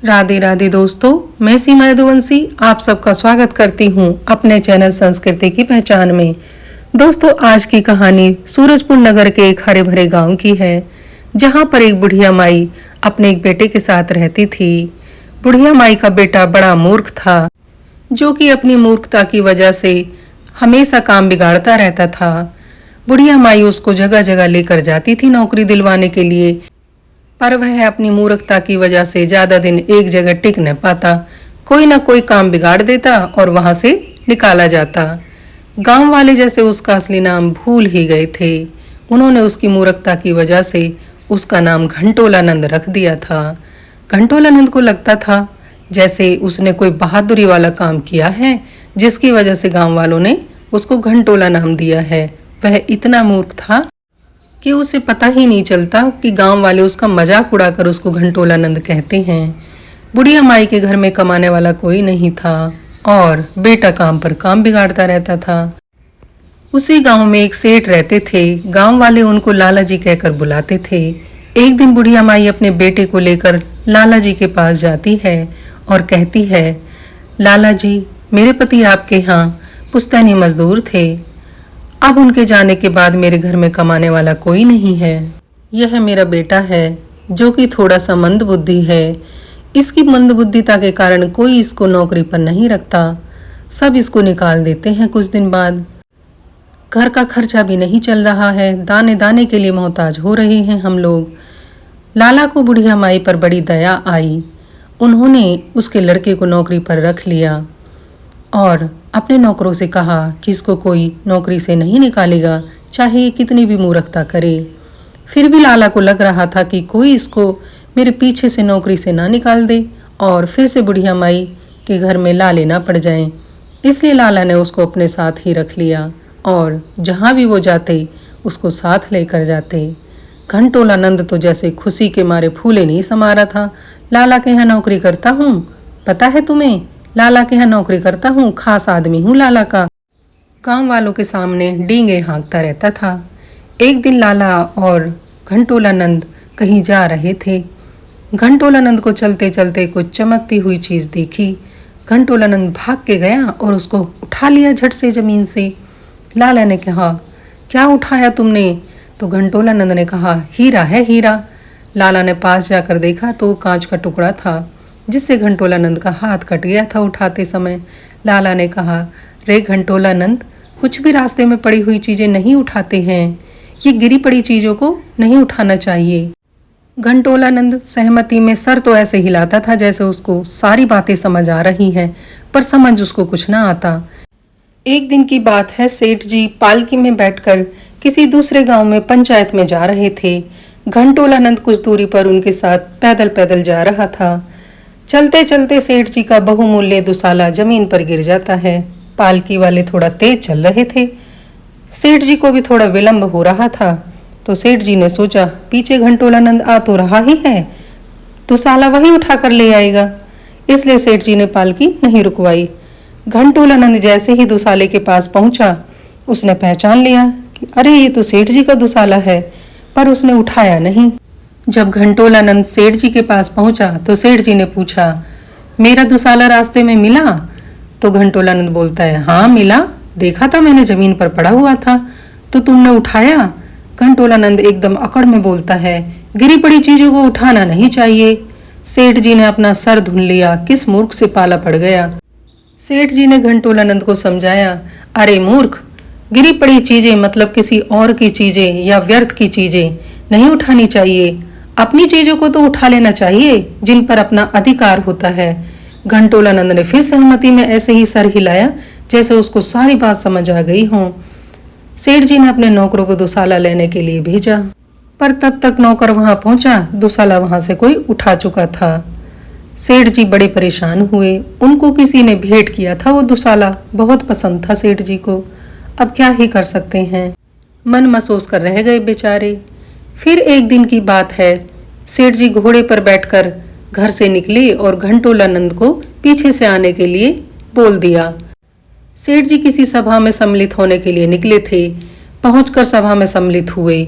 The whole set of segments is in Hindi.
राधे राधे दोस्तों, मैं सीमा यदुवंशी आप सबका स्वागत करती हूँ अपने चैनल संस्कृति की पहचान में। दोस्तों, आज की कहानी सूरजपुर नगर के एक हरे भरे गांव की है, जहाँ पर एक बुढ़िया माई अपने एक बेटे के साथ रहती थी। बुढ़िया माई का बेटा बड़ा मूर्ख था, जो कि अपनी मूर्खता की वजह से हमेशा काम बिगाड़ता रहता था। बुढ़िया माई उसको जगह जगह लेकर जाती थी नौकरी दिलवाने के लिए, पर वह अपनी मूर्खता की वजह से ज्यादा दिन एक जगह टिक न पाता। कोई ना कोई काम बिगाड़ देता और वहां से निकाला जाता। गांव वाले जैसे उसका असली नाम भूल ही गए थे। उन्होंने उसकी मूर्खता की वजह से उसका नाम घंटोलानंद रख दिया था। घंटोलानंद को लगता था जैसे उसने कोई बहादुरी वाला काम किया है, जिसकी वजह से गांव वालों ने उसको घंटोला नाम दिया है। वह इतना मूर्ख था कि उसे पता ही नहीं चलता कि गांव वाले उसका मजाक उड़ाकर उसको घंटोलानंद कहते हैं। बुढ़िया माई के घर में कमाने वाला कोई नहीं था और बेटा काम पर काम बिगाड़ता रहता था। उसी गांव में एक सेठ रहते थे। गांव वाले उनको लाला जी कहकर बुलाते थे। एक दिन बुढ़िया माई अपने बेटे को लेकर लाला जी के पास जाती है और कहती है, लाला जी, मेरे पति आपके यहाँ पुश्तैनी मजदूर थे। अब उनके जाने के बाद मेरे घर में कमाने वाला कोई नहीं है। यह मेरा बेटा है, जो कि थोड़ा सा मंदबुद्धि है। इसकी मंदबुद्धिता के कारण कोई इसको नौकरी पर नहीं रखता। सब इसको निकाल देते हैं कुछ दिन बाद। घर का खर्चा भी नहीं चल रहा है, दाने दाने के लिए मोहताज हो रहे हैं हम लोग। लाला को बुढ़िया माई पर बड़ी दया आई। उन्होंने उसके लड़के को नौकरी पर रख लिया और अपने नौकरों से कहा कि इसको कोई नौकरी से नहीं निकालेगा, चाहे ये कितनी भी मूर्खता करे। फिर भी लाला को लग रहा था कि कोई इसको मेरे पीछे से नौकरी से ना निकाल दे और फिर से बुढ़िया माई के घर में ला लेना पड़ जाए। इसलिए लाला ने उसको अपने साथ ही रख लिया और जहाँ भी वो जाते उसको साथ लेकर जाते। घंटोलानंद तो जैसे खुशी के मारे फूले नहीं समा रहा था। लाला के यहाँ नौकरी करता हूँ, पता है तुम्हें, लाला के यहाँ नौकरी करता हूँ, खास आदमी हूँ लाला का। गांव वालों के सामने डींगे हाँकता रहता था। एक दिन लाला और घंटोलानंद कहीं जा रहे थे। घंटोलानंद को चलते चलते कुछ चमकती हुई चीज़ देखी। घंटोलानंद भाग के गया और उसको उठा लिया झट से ज़मीन से। लाला ने कहा, क्या उठाया तुमने? तो घंटोलानंद ने कहा, हीरा है, हीरा। लाला ने पास जाकर देखा तो कांच का टुकड़ा था, जिससे घंटोलानंद का हाथ कट गया था उठाते समय। लाला ने कहा, रे घंटोलानंद, कुछ भी रास्ते में पड़ी हुई चीज़ें नहीं उठाते हैं। ये गिरी पड़ी चीज़ों को नहीं उठाना चाहिए। घंटोलानंद सहमति में सर तो ऐसे हिलाता था जैसे उसको सारी बातें समझ आ रही हैं, पर समझ उसको कुछ ना आता। एक दिन की बात है, सेठ जी पालकी में बैठकर किसी दूसरे गांव में पंचायत में जा रहे थे। घंटोलानंद कुछ दूरी पर उनके साथ पैदल पैदल जा रहा था। चलते चलते सेठ जी का बहुमूल्य दुसाला जमीन पर गिर जाता है। पालकी वाले थोड़ा तेज चल रहे थे। सेठ जी को भी थोड़ा विलंब हो रहा था, तो सेठ जी ने सोचा, पीछे घंटोलानंद आ तो रहा ही है, दुसाला वही उठा कर ले आएगा। इसलिए सेठ जी ने पालकी नहीं रुकवाई। घंटोलानंद जैसे ही दुसाले के पास पहुंचा, उसने पहचान लिया कि अरे ये तो सेठ जी का दुसाला है, पर उसने उठाया नहीं। जब घंटोलानंद सेठ जी के पास पहुंचा तो सेठ जी ने पूछा, मेरा दुसाला रास्ते में मिला? तो घंटोलानंद बोलता है, हाँ मिला, देखा था मैंने, जमीन पर पड़ा हुआ था, तो तुमने उठाया? घंटोलानंद एकदम अकड़ में बोलता है, गिरी पड़ी चीजों को उठाना नहीं चाहिए। सेठ जी ने अपना सर धुन लिया, किस मूर्ख से पाला पड़ गया। सेठ जी ने घंटोलानंद को समझाया, अरे मूर्ख, गिरी पड़ी चीजें मतलब किसी और की चीजें या व्यर्थ की चीजें नहीं उठानी चाहिए। अपनी चीजों को तो उठा लेना चाहिए जिन पर अपना अधिकार होता है। घंटोलानंद ने फिर सहमति में ऐसे ही सर हिलाया जैसे उसको सारी बात समझ आ गई हो। सेठ जी ने अपने नौकरों को दुसाला लेने के लिए भेजा, पर तब तक नौकर वहां पहुंचा, दुसाला वहां से कोई उठा चुका था। सेठ जी बड़े परेशान हुए। उनको किसी ने भेंट किया था वो दुसाला, बहुत पसंद था सेठ जी को। अब क्या ही कर सकते हैं, मन महसूस कर रह गए बेचारे। फिर एक दिन की बात है, सेठ जी घोड़े पर बैठकर घर से निकले और घंटोलानंद को पीछे से आने के लिए बोल दिया। सेठ जी किसी सभा में सम्मिलित होने के लिए निकले थे। पहुंचकर सभा में सम्मिलित हुए।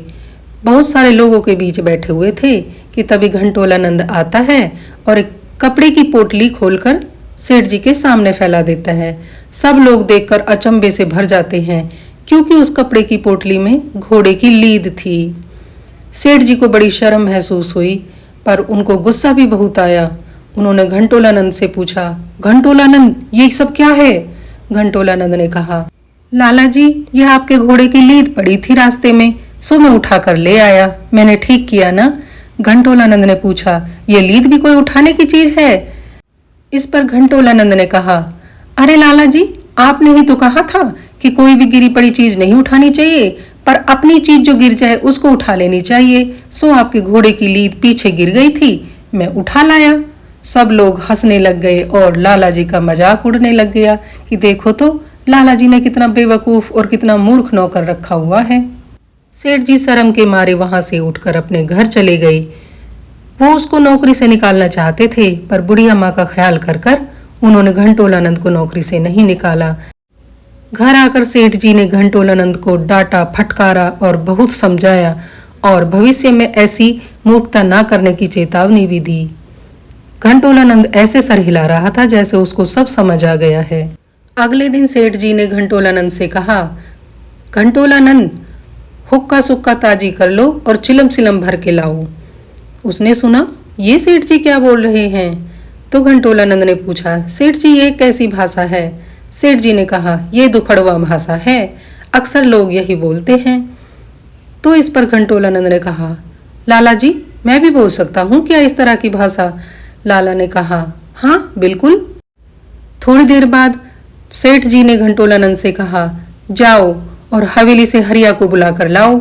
बहुत सारे लोगों के बीच बैठे हुए थे कि तभी घंटोलानंद आता है और एक कपड़े की पोटली खोलकर सेठ जी के सामने फैला देता है। सब लोग देखकर अचंभे से भर जाते हैं क्योंकि उस कपड़े की पोटली में घोड़े की लीद थी। सेठ जी को बड़ी शर्म महसूस हुई, पर उनको गुस्सा भी बहुत आया। उन्होंने घंटोलानंद से पूछा, घंटोलानंद, ये सब क्या है? घंटोलानंद ने कहा, लाला जी, यह आपके घोड़े की लीद पड़ी थी रास्ते में, सो मैं उठा कर ले आया। मैंने ठीक किया ना? घंटोलानंद ने पूछा, ये लीद भी कोई उठाने की चीज है? इस पर घंटोलानंद ने कहा, अरे लाला जी, आपने ही तो कहा था कि कोई भी गिरी पड़ी चीज नहीं उठानी चाहिए, पर अपनी चीज जो गिर जाए उसको उठा लेनी चाहिए। सो आपके घोड़े की लीद पीछे गिर गई थी, मैं उठा लाया। सब लोग हंसने लग गए और लाला जी का मजाक उड़ने लग गया कि देखो तो लाला जी ने कितना बेवकूफ और कितना मूर्ख नौकर रखा हुआ है। सेठ जी शर्म के मारे वहां से उठकर अपने घर चले गए। वो उसको नौकरी से निकालना चाहते थे, पर बुढ़िया माँ का ख्याल कर कर उन्होंने घंटोलानंद को नौकरी से नहीं निकाला। घर आकर सेठ जी ने घंटोलानंद को डांटा, फटकारा और बहुत समझाया और भविष्य में ऐसी मूर्खता ना करने की चेतावनी भी दी। घंटोलानंद ऐसे सर हिला रहा था जैसे उसको सब समझ आ गया है। अगले दिन सेठ जी ने घंटोलानंद से कहा, घंटोलानंद, हुक्का सुक्का ताजी कर लो और चिलम सिलम भर के लाओ। उसने सुना, ये सेठ जी क्या बोल रहे हैं? तो घंटोलानंद ने पूछा, सेठ जी, ये कैसी भाषा है? सेठ जी ने कहा, ये दुफड़वा भाषा है, अक्सर लोग यही बोलते हैं। तो इस पर घंटोलानंद ने कहा, लाला जी, मैं भी बोल सकता हूँ क्या इस तरह की भाषा? लाला ने कहा, हाँ बिल्कुल। थोड़ी देर बाद सेठ जी ने घंटोलानंद से कहा, जाओ और हवेली से हरिया को बुला कर लाओ।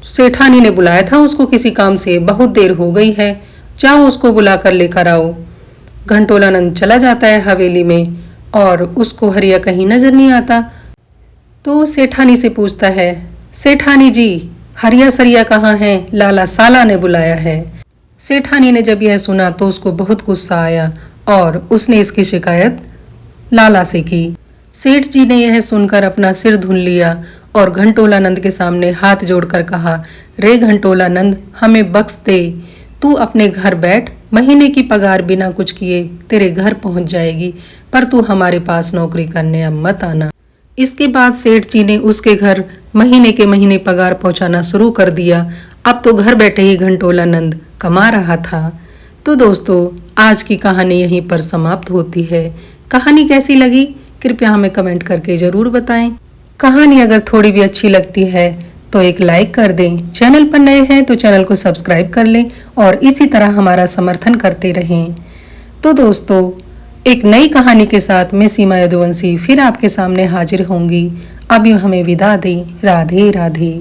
सेठानी ने बुलाया था उसको किसी काम से, बहुत देर हो गई है, जाओ उसको बुला कर लेकर आओ। घंटोलानंद चला जाता है हवेली में और उसको हरिया कहीं नजर नहीं आता। तो सेठानी से पूछता है, सेठानी जी, हरिया सरिया कहाँ है? लाला साला ने बुलाया है। सेठानी ने जब यह सुना तो उसको बहुत गुस्सा आया और उसने इसकी शिकायत लाला से की। सेठ जी ने यह सुनकर अपना सिर धुन लिया और घंटोलानंद के सामने हाथ जोड़कर कहा, रे घंटोलानंद, हमें बख्श दे, तू अपने घर बैठ, महीने की पगार बिना कुछ किए तेरे घर पहुंच जाएगी, पर तू हमारे पास नौकरी करने अब मत आना। इसके बाद सेठ जी ने उसके घर महीने के महीने पगार पहुंचाना शुरू कर दिया। अब तो घर बैठे ही घंटोलानंद कमा रहा था। तो दोस्तों, आज की कहानी यहीं पर समाप्त होती है। कहानी कैसी लगी कृपया हमें कमेंट करके जरूर बताएं। कहानी अगर थोड़ी भी अच्छी लगती है तो एक लाइक कर दें। चैनल पर नए हैं तो चैनल को सब्सक्राइब कर लें और इसी तरह हमारा समर्थन करते रहें। तो दोस्तों, एक नई कहानी के साथ मैं सीमा यदुवंशी फिर आपके सामने हाजिर होंगी। अब यूँ हमें विदा दें। राधे राधे।